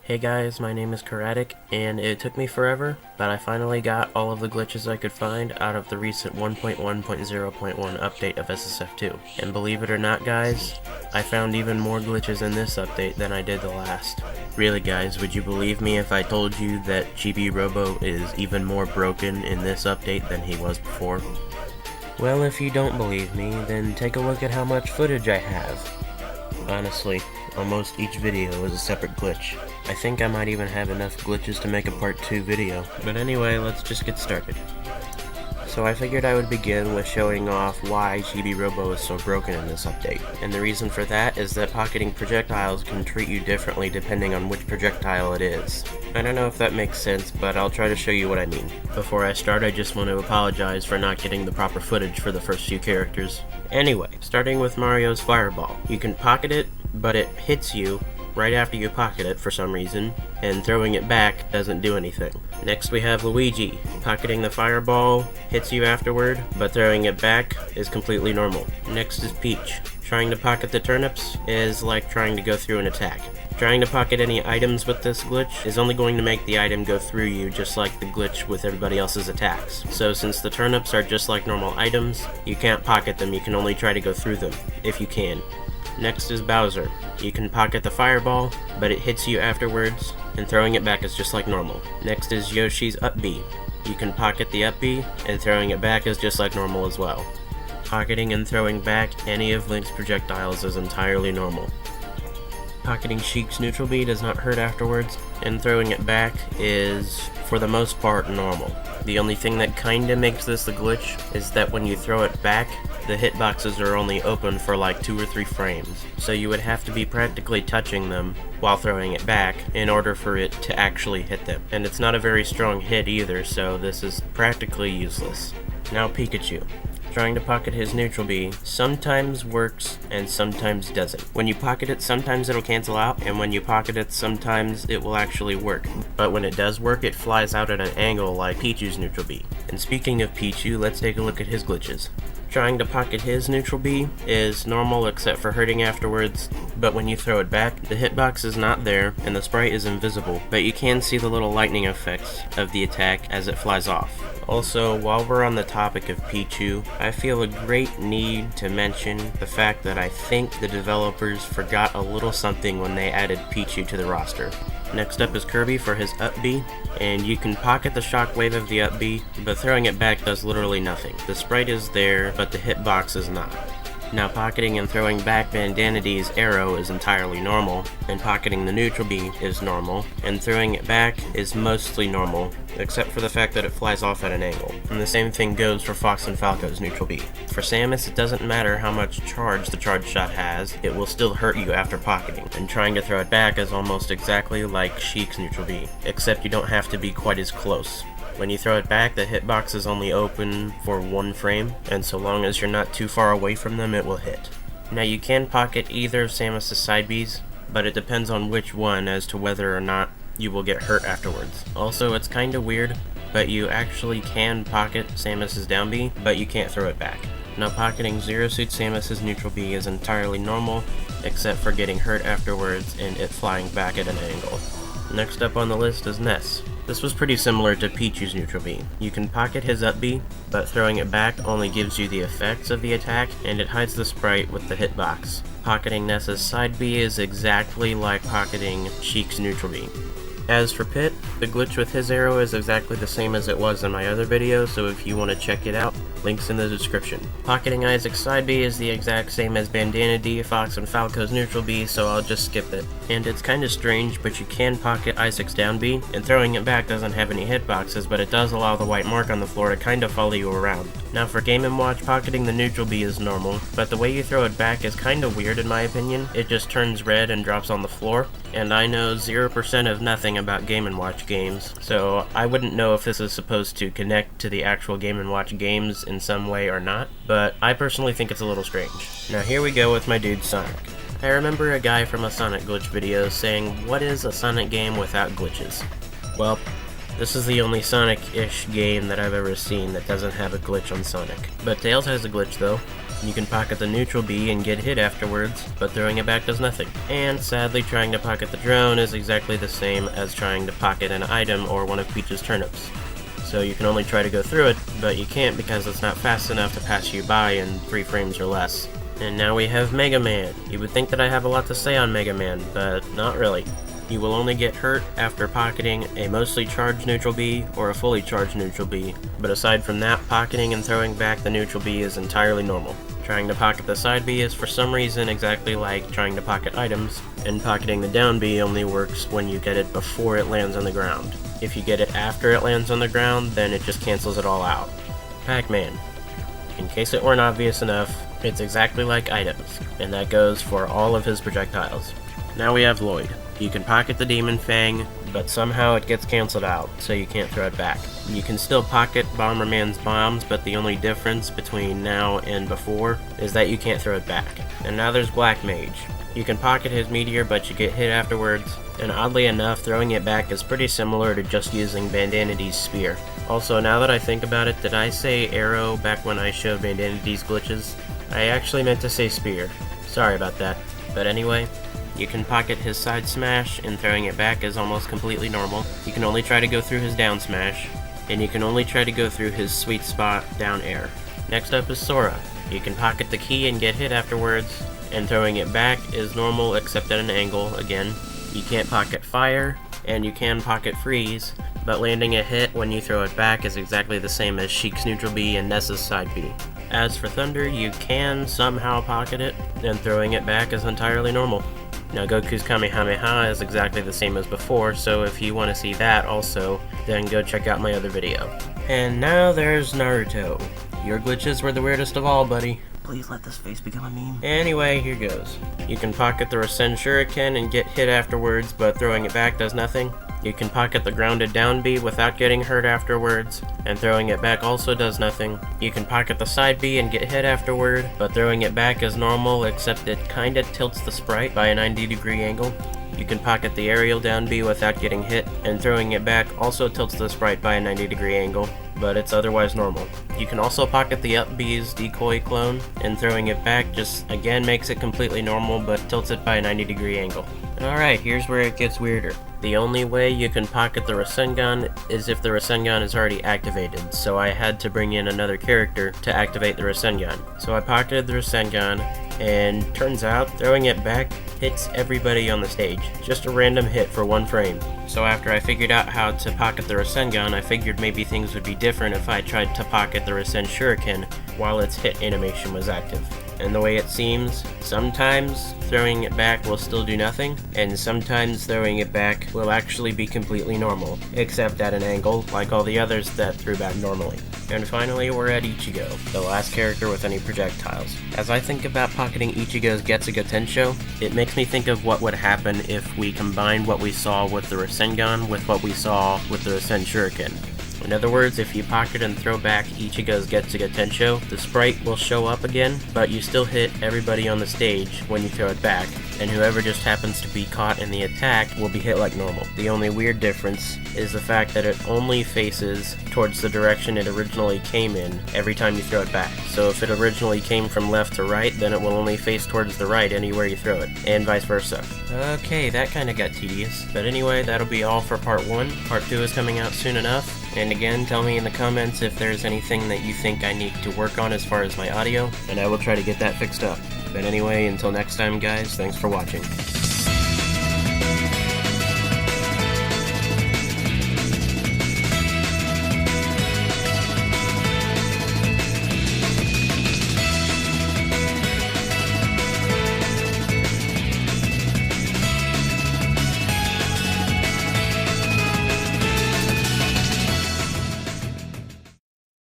Hey guys, my name is Karatic, and it took me forever, but I finally got all of the glitches I could find out of the recent 1.1.0.1 update of SSF2. And believe it or not guys, I found even more glitches in this update than I did the last. Really guys, would you believe me if I told you that Chibi Robo is even more broken in this update than he was before? Well, if you don't believe me, then take a look at how much footage I have. Honestly, almost each video is a separate glitch. I think I might even have enough glitches to make a part 2 video. But anyway, let's just get started. So I figured I would begin with showing off why Chibi Robo is so broken in this update. And the reason for that is that pocketing projectiles can treat you differently depending on which projectile it is. I don't know if that makes sense, but I'll try to show you what I mean. Before I start, I just want to apologize for not getting the proper footage for the first few characters. Anyway, starting with Mario's Fireball. You can pocket it, but it hits you right after you pocket it for some reason, and throwing it back doesn't do anything. Next we have Luigi. Pocketing the Fireball hits you afterward, but throwing it back is completely normal. Next is Peach. Trying to pocket the turnips is like trying to go through an attack. Trying to pocket any items with this glitch is only going to make the item go through you just like the glitch with everybody else's attacks. So since the turnips are just like normal items, you can't pocket them, you can only try to go through them, if you can. Next is Bowser. You can pocket the Fireball, but it hits you afterwards, and throwing it back is just like normal. Next is Yoshi's Up B. You can pocket the Up B, and throwing it back is just like normal as well. Pocketing and throwing back any of Link's projectiles is entirely normal. Pocketing Sheik's neutral B does not hurt afterwards, and throwing it back is, for the most part, normal. The only thing that kinda makes this a glitch is that when you throw it back, the hitboxes are only open for like 2 or 3 frames, so you would have to be practically touching them while throwing it back in order for it to actually hit them. And it's not a very strong hit either, so this is practically useless. Now Pikachu. Trying to pocket his neutral B sometimes works and sometimes doesn't. When you pocket it, sometimes it'll cancel out, and when you pocket it, sometimes it will actually work. But when it does work, it flies out at an angle like Pichu's neutral B. And speaking of Pichu, let's take a look at his glitches. Trying to pocket his neutral B is normal except for hurting afterwards, but when you throw it back, the hitbox is not there and the sprite is invisible, but you can see the little lightning effects of the attack as it flies off. Also, while we're on the topic of Pichu, I feel a great need to mention the fact that I think the developers forgot a little something when they added Pichu to the roster. Next up is Kirby for his Up B, and you can pocket the shockwave of the Up B, but throwing it back does literally nothing. The sprite is there, but the hitbox is not. Now pocketing and throwing back Bandanity's arrow is entirely normal, and pocketing the neutral B is normal, and throwing it back is mostly normal, except for the fact that it flies off at an angle. And the same thing goes for Fox and Falco's neutral B. For Samus, it doesn't matter how much charge the charge shot has, it will still hurt you after pocketing, and trying to throw it back is almost exactly like Sheik's neutral B, except you don't have to be quite as close. When you throw it back, the hitbox is only open for 1 frame, and so long as you're not too far away from them, it will hit. Now you can pocket either of Samus' side Bs, but it depends on which one as to whether or not you will get hurt afterwards. Also, it's kinda weird, but you actually can pocket Samus' down B, but you can't throw it back. Now pocketing Zero Suit Samus' neutral B is entirely normal, except for getting hurt afterwards and it flying back at an angle. Next up on the list is Ness. This was pretty similar to Pichu's neutral B. You can pocket his Up B, but throwing it back only gives you the effects of the attack, and it hides the sprite with the hitbox. Pocketing Ness's side B is exactly like pocketing Sheik's neutral B. As for Pit, the glitch with his arrow is exactly the same as it was in my other video, so if you want to check it out, links in the description. Pocketing Isaac's side B is the exact same as Bandanity, Fox, and Falco's neutral B, so I'll just skip it. And it's kinda strange, but you can pocket Isaac's down B, and throwing it back doesn't have any hitboxes, but it does allow the white mark on the floor to kinda follow you around. Now for Game & Watch, pocketing the neutral B is normal, but the way you throw it back is kinda weird in my opinion. It just turns red and drops on the floor, and I know 0% of nothing about Game & Watch games, so I wouldn't know if this is supposed to connect to the actual Game & Watch games in some way or not, but I personally think it's a little strange. Now here we go with my dude Sonic. I remember a guy from a Sonic glitch video saying, "What is a Sonic game without glitches?" Well, this is the only Sonic-ish game that I've ever seen that doesn't have a glitch on Sonic. But Tails has a glitch though. You can pocket the neutral B and get hit afterwards, but throwing it back does nothing. And sadly, trying to pocket the drone is exactly the same as trying to pocket an item or one of Peach's turnips. So you can only try to go through it, but you can't because it's not fast enough to pass you by in 3 frames or less. And now we have Mega Man. You would think that I have a lot to say on Mega Man, but not really. You will only get hurt after pocketing a mostly charged neutral B or a fully charged neutral B, but aside from that, pocketing and throwing back the neutral B is entirely normal. Trying to pocket the side B is for some reason exactly like trying to pocket items, and pocketing the down B only works when you get it before it lands on the ground. If you get it after it lands on the ground, then it just cancels it all out. Pac-Man. In case it weren't obvious enough, it's exactly like items, and that goes for all of his projectiles. Now we have Lloyd. You can pocket the Demon Fang, but somehow it gets cancelled out, so you can't throw it back. You can still pocket Bomberman's bombs, but the only difference between now and before is that you can't throw it back. And now there's Black Mage. You can pocket his meteor, but you get hit afterwards, and oddly enough, throwing it back is pretty similar to just using Bandanity's spear. Also, now that I think about it, did I say arrow back when I showed Bandanity's glitches? I actually meant to say spear. Sorry about that. But anyway, you can pocket his side smash, and throwing it back is almost completely normal. You can only try to go through his down smash, and you can only try to go through his sweet spot down air. Next up is Sora. You can pocket the key and get hit afterwards, and throwing it back is normal except at an angle again. You can't pocket fire, and you can pocket freeze, but landing a hit when you throw it back is exactly the same as Sheik's neutral B and Ness's side B. As for Thunder, you can somehow pocket it, and throwing it back is entirely normal. Now Goku's Kamehameha is exactly the same as before, so if you want to see that also, then go check out my other video. And now there's Naruto. Your glitches were the weirdest of all, buddy. Please let this face become a meme. Anyway, here goes. You can pocket the Rasen Shuriken and get hit afterwards, but throwing it back does nothing. You can pocket the grounded down B without getting hurt afterwards, and throwing it back also does nothing. You can pocket the side B and get hit afterward, but throwing it back is normal except it kinda tilts the sprite by a 90-degree angle. You can pocket the aerial down B without getting hit, and throwing it back also tilts the sprite by a 90-degree angle, but it's otherwise normal. You can also pocket the up B's decoy clone, and throwing it back just again makes it completely normal but tilts it by a 90-degree angle. Alright, here's where it gets weirder. The only way you can pocket the Rasengan is if the Rasengan is already activated, so I had to bring in another character to activate the Rasengan. So I pocketed the Rasengan, and turns out throwing it back hits everybody on the stage. Just a random hit for 1 frame. So after I figured out how to pocket the Rasengan, I figured maybe things would be different if I tried to pocket the Rasen Shuriken while its hit animation was active. And the way it seems, sometimes throwing it back will still do nothing, and sometimes throwing it back will actually be completely normal, except at an angle like all the others that threw back normally. And finally, we're at Ichigo, the last character with any projectiles. As I think about pocketing Ichigo's Getsuga Tensho, it makes me think of what would happen if we combined what we saw with the Rasengan with what we saw with the Rasen Shuriken. In other words, if you pocket and throw back Ichigo's Getsuga Tensho, the sprite will show up again, but you still hit everybody on the stage when you throw it back, and whoever just happens to be caught in the attack will be hit like normal. The only weird difference is the fact that it only faces towards the direction it originally came in every time you throw it back. So if it originally came from left to right, then it will only face towards the right anywhere you throw it, and vice versa. Okay, that kinda got tedious. But anyway, that'll be all for part 1. Part 2 is coming out soon enough. And again, tell me in the comments if there's anything that you think I need to work on as far as my audio, and I will try to get that fixed up. But anyway, until next time guys, thanks for watching.